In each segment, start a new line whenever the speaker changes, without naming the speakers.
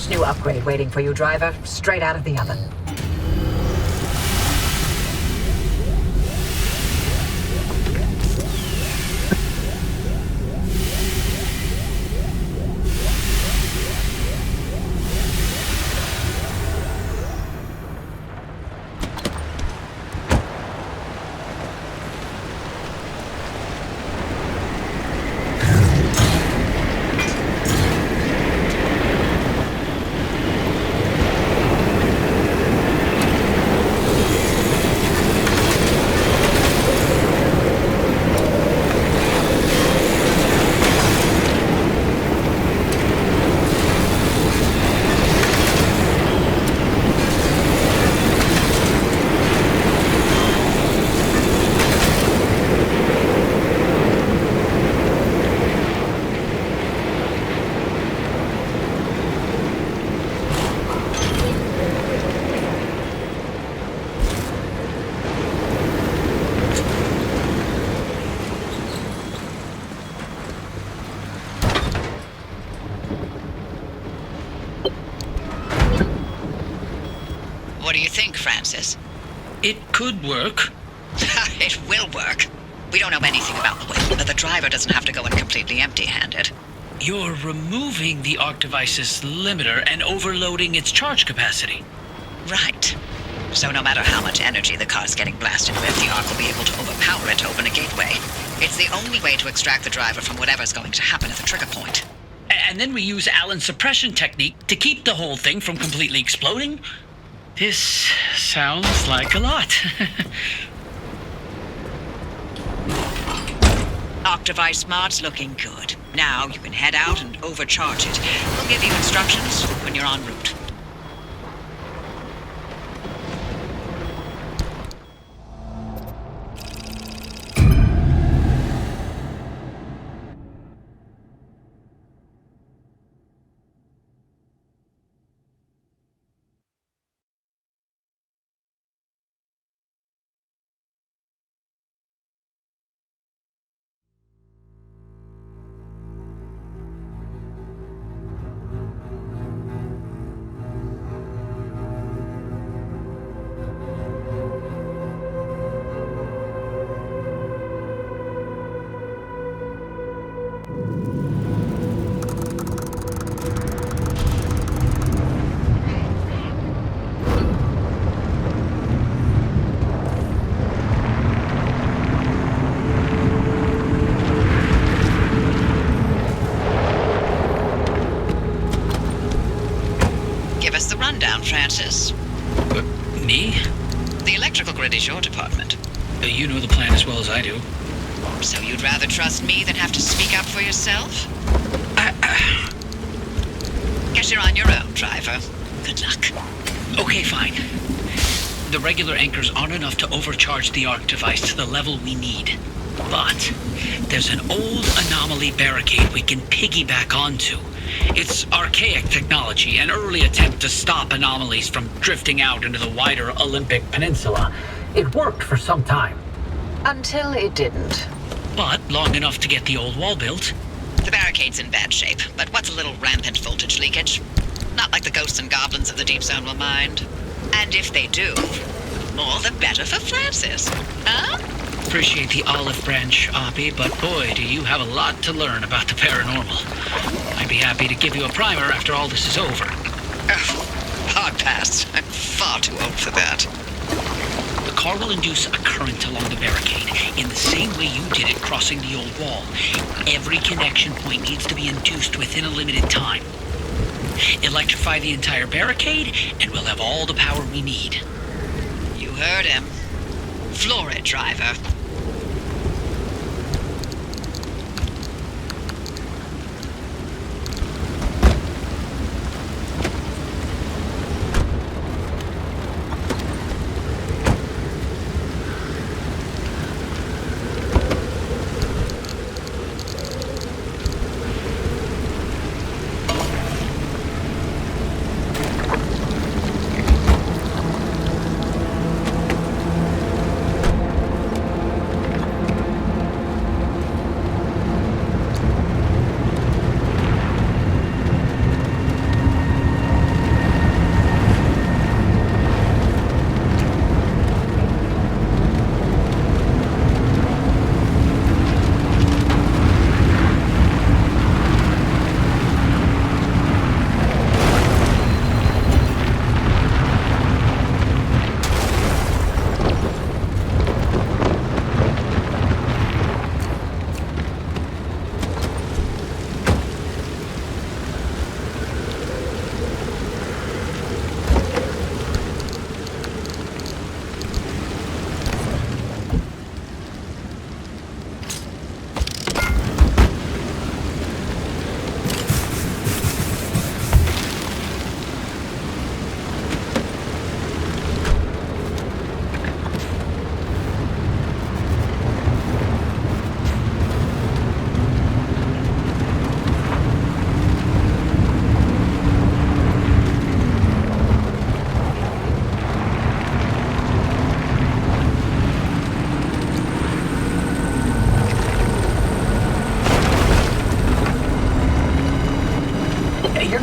fresh new upgrade waiting for you, driver. Straight out of the oven.
What do you think, Francis?
It could work.
It will work. We don't know anything about the weapon, but the driver doesn't have to go in completely empty-handed.
You're removing the arc device's limiter and overloading its charge capacity.
Right. So no matter how much energy the car's getting blasted with, the arc will be able to overpower it to open a gateway. It's the only way to extract the driver from whatever's going to happen at the trigger point.
And then we use Allen's suppression technique to keep the whole thing from completely exploding? This sounds like a lot.
Arc device mod's looking good. Now you can head out and overcharge it. We'll give you instructions when you're en route. Rundown, Francis.
Me?
The electrical grid is your department.
You know the plan as well as I do.
So you'd rather trust me than have to speak up for yourself? Guess you're on your own, driver. Good luck.
Okay, fine. The regular anchors aren't enough to overcharge the arc device to the level we need. But there's an old anomaly barricade we can piggyback onto. It's archaic technology, an early attempt to stop anomalies from drifting out into the wider Olympic Peninsula. It worked for some time.
Until it didn't.
But long enough to get the old wall built.
The barricade's in bad shape, but what's a little rampant voltage leakage? Not like the ghosts and goblins of the deep zone will mind. And if they do, more the better for Francis. Huh?
Appreciate the olive branch, Oppie, but boy, do you have a lot to learn about the paranormal. I'd be happy to give you a primer after all this is over.
Hard pass. I'm far too old for that.
The car will induce a current along the barricade, in the same way you did it crossing the old wall. Every connection point needs to be induced within a limited time. Electrify the entire barricade, and we'll have all the power we need.
You heard him. Floor it, driver.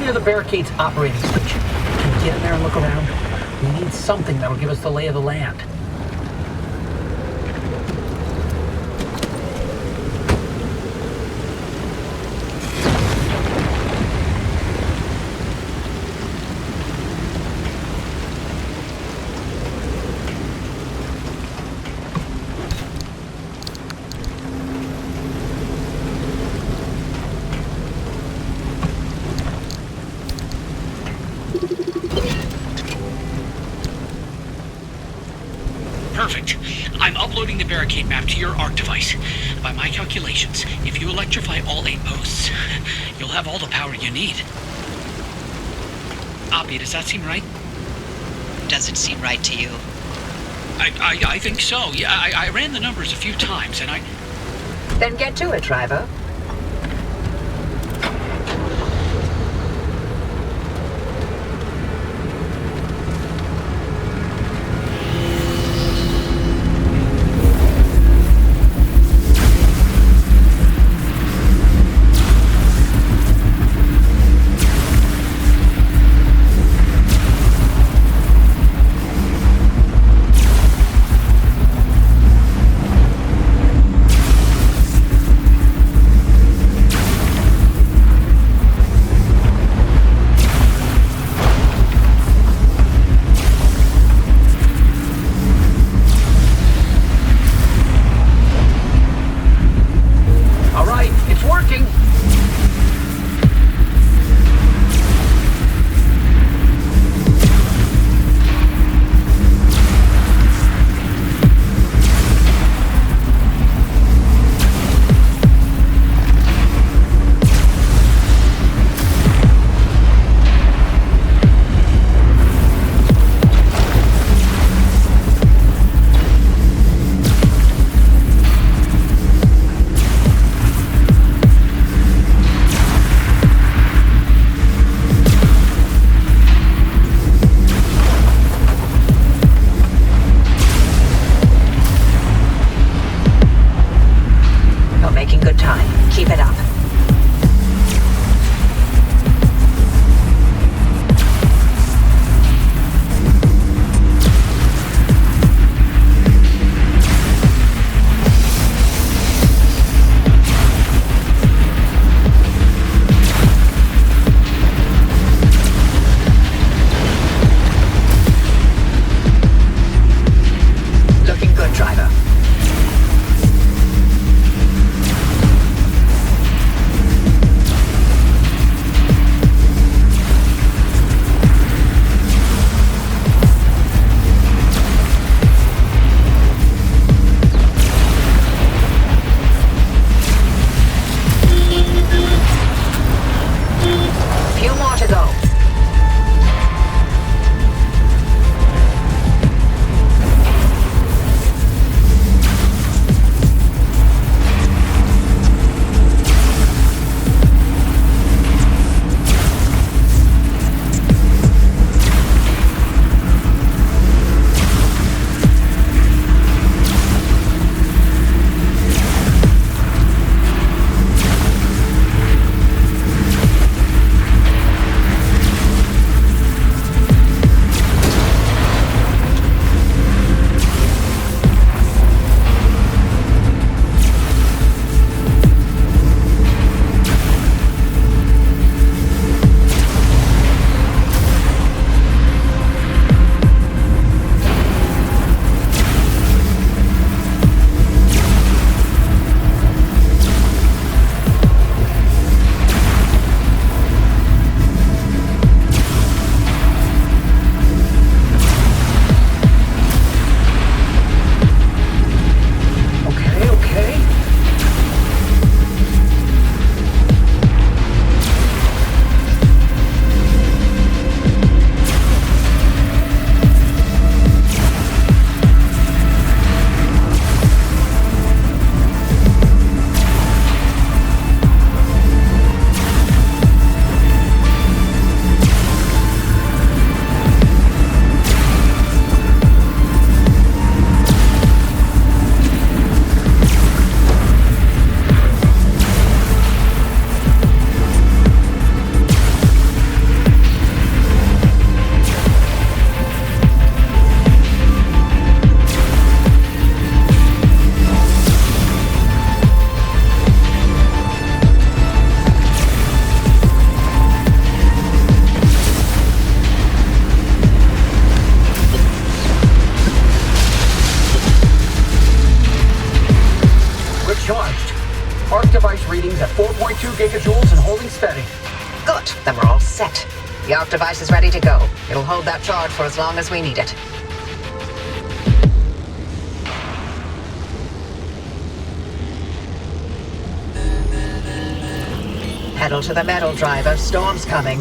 near the barricade's operating switch. Can you get in there and look around? We need something that'll give us the lay of the land. Perfect. I'm uploading the barricade map to your ARC device. By my calculations, if you electrify all 8 posts, you'll have all the power you need. Oppie, does that seem right?
Does it seem right to you?
I think so. Yeah, I ran the numbers a few times, and
Then get to it, driver. Keep it up. Looking good, driver.
charged. Arc device readings at 4.2 gigajoules and holding steady.
Good. Then we're all set. The arc device is ready to go. It'll hold that charge for as long as we need it. Pedal to the metal, driver. Storm's coming.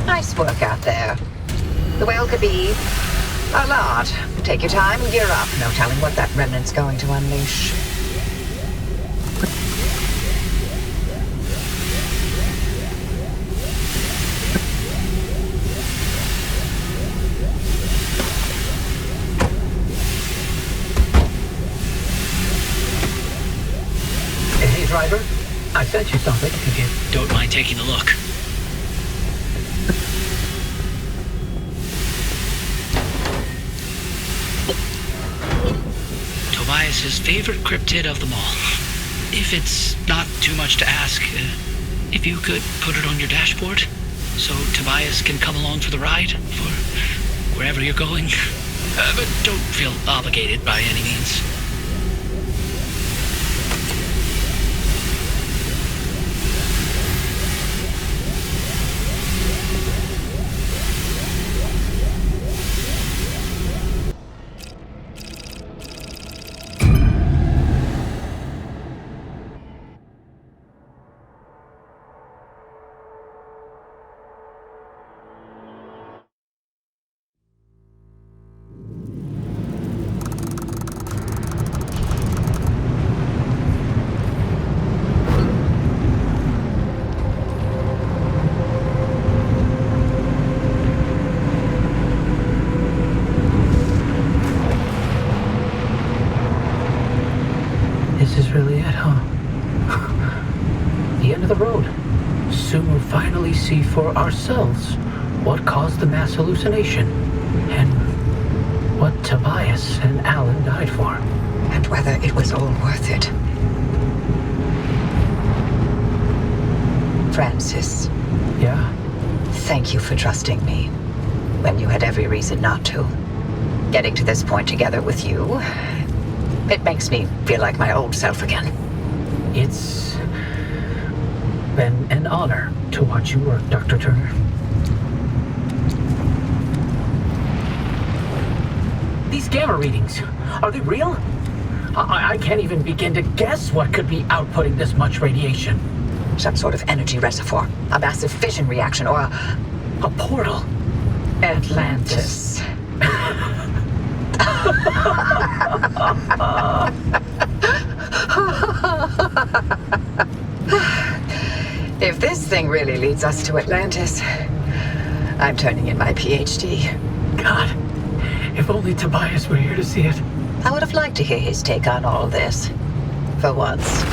Nice work out there. The whale could be a lot. Take your time and gear up. No telling what that remnant's going to unleash.
Hey, driver. I sent you something if you
Don't mind taking a look. Tobias's favorite cryptid of them all. If it's not too much to ask, if you could put it on your dashboard, so Tobias can come along for the ride, for wherever you're going. But don't feel obligated by any means.
This is really it, huh? The end of the road. Soon we'll finally see for ourselves what caused the mass hallucination and what Tobias and Alan died for.
And whether it was all worth it. Francis,
Yeah?
thank you for trusting me when you had every reason not to. Getting to this point together with you, it makes me feel like my old self again.
It's been an honor to watch you work, Dr. Turner. These gamma readings, are they real? I can't even begin to guess what could be outputting this much radiation.
Some sort of energy reservoir, a massive fission reaction, or
A portal.
Atlantis. If this thing really leads us to Atlantis, I'm turning in my PhD.
God, if only Tobias were here to see it.
I would have liked to hear his take on all this. For once.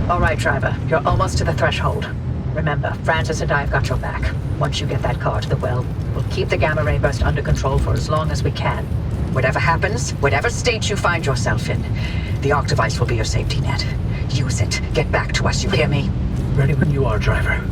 All right, driver. You're almost to the threshold. Remember, Francis and I have got your back. Once you get that car to the well, we'll keep the gamma ray burst under control for as long as we can. Whatever happens, whatever state you find yourself in, the arc device will be your safety net. Use it. Get back to us, you hear me?
Ready when you are, driver.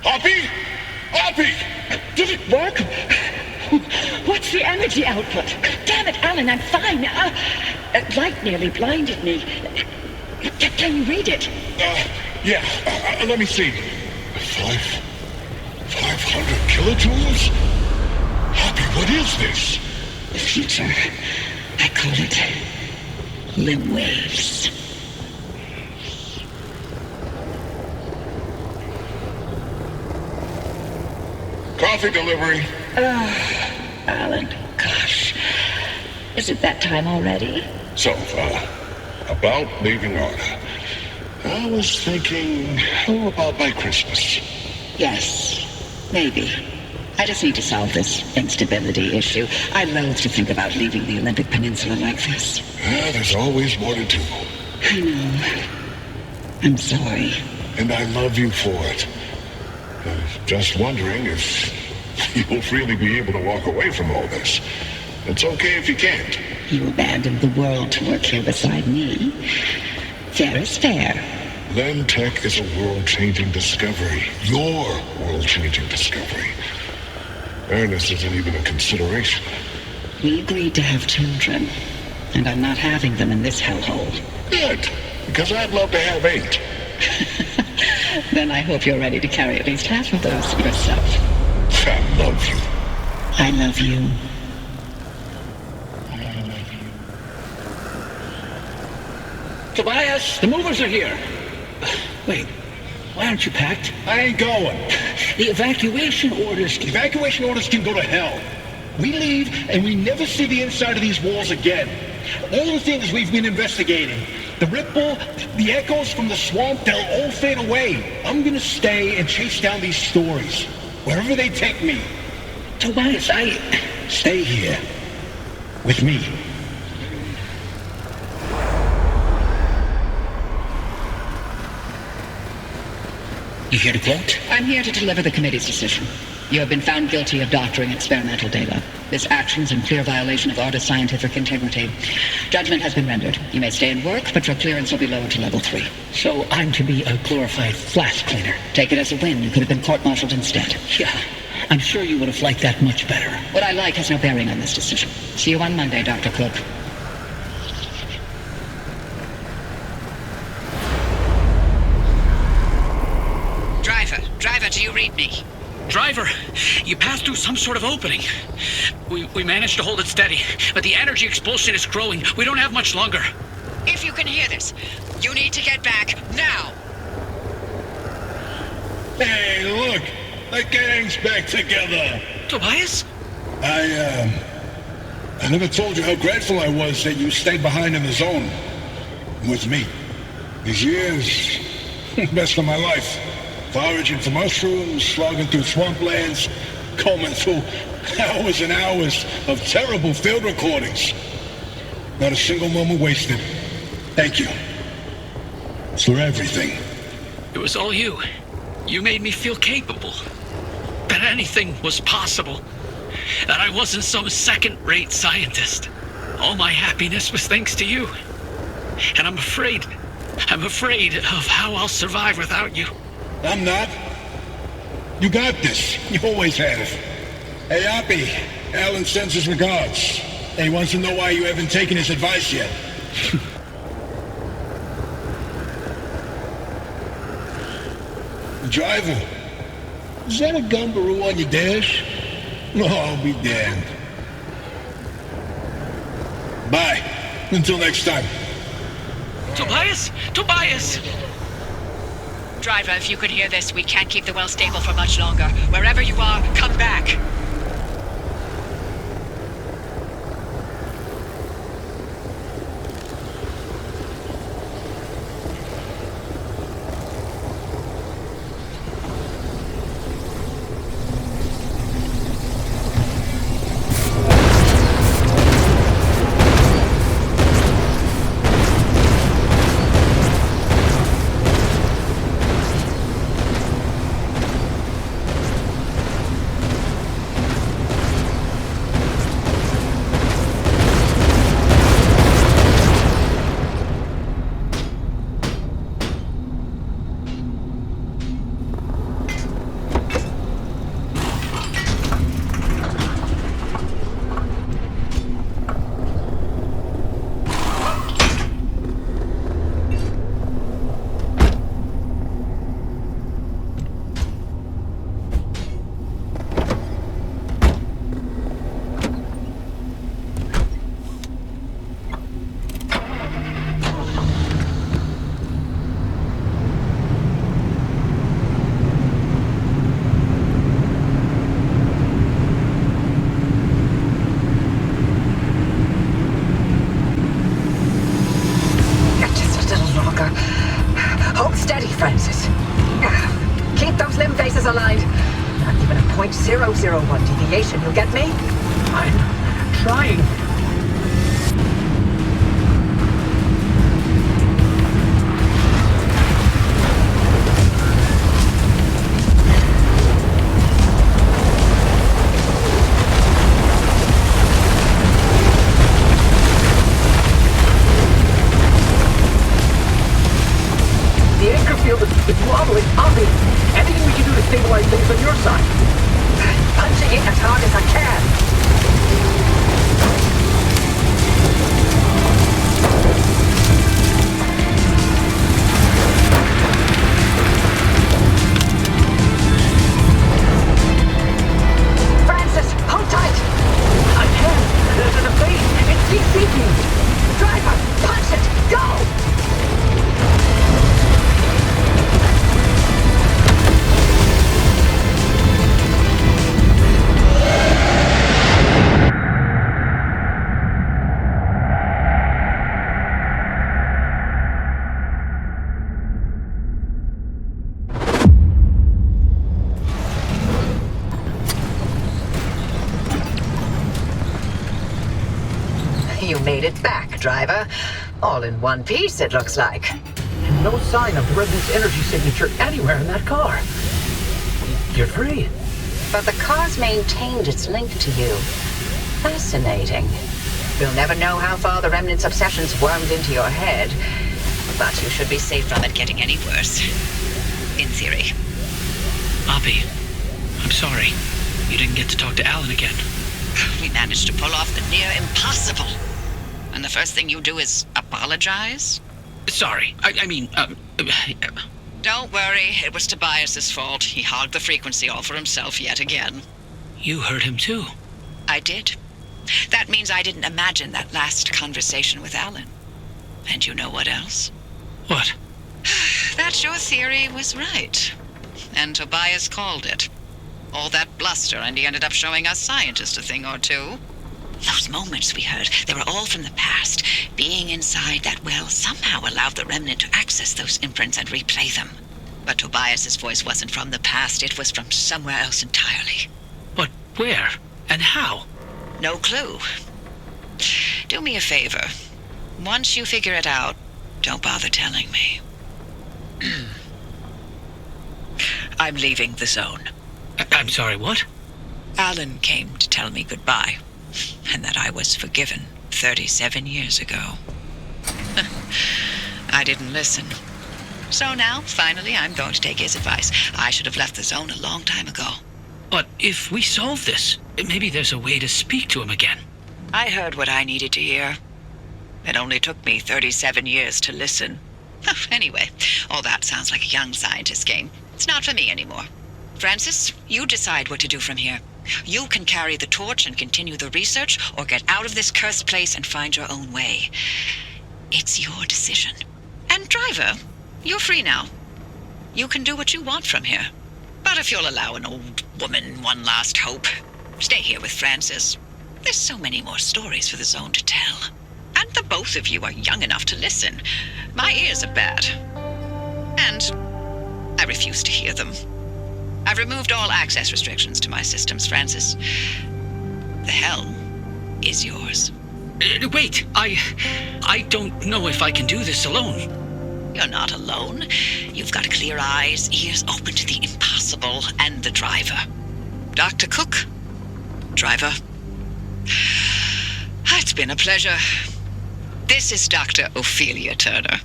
Hoppy? Hoppy!
Did it work? What's the energy output? Damn it, Alan, I'm fine. Light nearly blinded me. Can you read it?
Yeah, let me see. 500 kilojoules? Hoppy, what is this?
The future. I call it limb waves.
Coffee delivery.
Alan, gosh. Is it that time already?
So, about leaving Arda. I was thinking, how about by Christmas?
Yes, maybe. I just need to solve this instability issue. I loathe to think about leaving the Olympic Peninsula like this.
There's always more to do.
I know. I'm sorry.
And I love you for it. Just wondering if you'll really be able to walk away from all this. It's okay if you can't.
You abandoned the world to work here beside me. Fair is fair.
Len Tech is a world-changing discovery. Your world-changing discovery. Fairness isn't even a consideration.
We agreed to have children, and I'm not having them in this hellhole.
Good, because I'd love to have 8.
Then I hope you're ready to carry at least half of those yourself.
I love you.
I love you.
Tobias, the movers are here. Wait, why aren't you packed?
I ain't going.
The evacuation orders...
Evacuation orders can go to hell. We leave and we never see the inside of these walls again. All the things we've been investigating, the ripple, the echoes from the swamp, they'll all fade away. I'm gonna stay and chase down these stories, wherever they take me.
Tobias,
Stay here. With me.
You here to quote?
I'm here to deliver the committee's decision. You have been found guilty of doctoring experimental data. This action is in clear violation of Arda's scientific integrity. Judgment has been rendered. You may stay and work, but your clearance will be lowered to level 3.
So I'm to be a glorified flask cleaner.
Take it as a win. You could have been court-martialed instead.
Yeah, I'm sure you would have liked that much better.
What I like has no bearing on this decision. See you on Monday, Dr. Cook.
Driver, do you read me?
Driver, you passed through some sort of opening. We managed to hold it steady, but the energy expulsion is growing. We don't have much longer.
If you can hear this, you need to get back now.
Hey, look! The gang's back together!
Tobias?
I never told you how grateful I was that you stayed behind in the zone. With me. These years, best of my life. Foraging for mushrooms, slogging through swamplands, combing through hours and hours of terrible field recordings. Not a single moment wasted. Thank you. For everything.
It was all you. You made me feel capable. That anything was possible. That I wasn't some second-rate scientist. All my happiness was thanks to you. And I'm afraid of how I'll survive without you.
I'm not. You got this. You always have. Hey, Oppie. Alan sends his regards. And he wants to know why you haven't taken his advice yet. Driver, is that a gumbaroo on your dash? No, I'll be damned. Bye. Until next time.
Tobias! Tobias!
Driver, if you could hear this, we can't keep the well stable for much longer. Wherever you are, come back.
Hold steady, Francis. Keep those limb faces aligned. Not even a .001 deviation, you get me?
I'm trying. The anchor field is wobbling. Oppie, anything we can do to stabilize things on your side?
Punching it as hard as I can. Francis, hold tight.
I can't. The face, it keeps sinking.
Driver, punch it. Go. You made it back, driver. All in one piece, it looks like.
And no sign of the Remnant's energy signature anywhere in that car. You're free.
But the car's maintained its link to you. Fascinating. We'll never know how far the Remnant's obsessions wormed into your head.
But you should be safe from it getting any worse. In theory.
Oppie, I'm sorry. You didn't get to talk to Alan again.
We managed to pull off the near impossible. And the first thing you do is apologize?
Sorry. I mean,
Don't worry, it was Tobias's fault. He hogged the frequency all for himself yet again.
you heard him too.
I did. That means I didn't imagine that last conversation with Alan. And you know what else?
What?
That your theory was right. And Tobias called it. All that bluster, and he ended up showing us scientists a thing or two. Those moments we heard, they were all from the past. Being inside that well somehow allowed the Remnant to access those imprints and replay them. But Tobias's voice wasn't from the past, it was from somewhere else entirely.
But where? And how?
No clue. Do me a favor. Once you figure it out, don't bother telling me. I'm leaving the zone.
I'm sorry, what?
Alan came to tell me goodbye, and that I was forgiven 37 years ago. I didn't listen. So now, finally, I'm going to take his advice. I should have left the zone a long time ago.
But if we solve this, maybe there's a way to speak to him again.
I heard what I needed to hear. It only took me 37 years to listen. Anyway, all that sounds like a young scientist game. It's not for me anymore. Francis, you decide what to do from here. You can carry the torch and continue the research, or get out of this cursed place and find your own way. It's your decision. And driver, you're free now. You can do what you want from here. But if you'll allow an old woman one last hope, stay here with Francis. There's so many more stories for the zone to tell. And the both of you are young enough to listen. My ears are bad. And I refuse to hear them. I've removed all access restrictions to my systems, Francis. The helm is yours.
Wait, I don't know if I can do this alone.
You're not alone. You've got clear eyes, ears open to the impossible, and the driver. Dr. Cook, driver. It's been a pleasure. This is Dr. Ophelia Turner.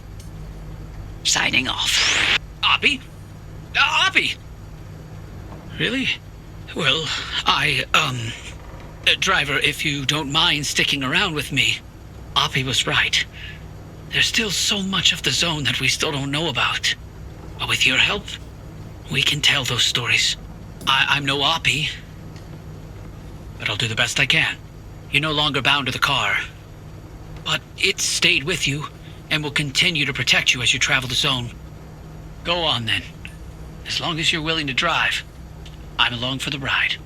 Signing off.
Oppie? Oppie! Really? Well, driver, if you don't mind sticking around with me, Oppie was right. There's still so much of the zone that we still don't know about. But with your help, we can tell those stories. I'm no Oppie, but I'll do the best I can. You're no longer bound to the car, but it stayed with you and will continue to protect you as you travel the zone. Go on then. As long as you're willing to drive, I'm along for the ride.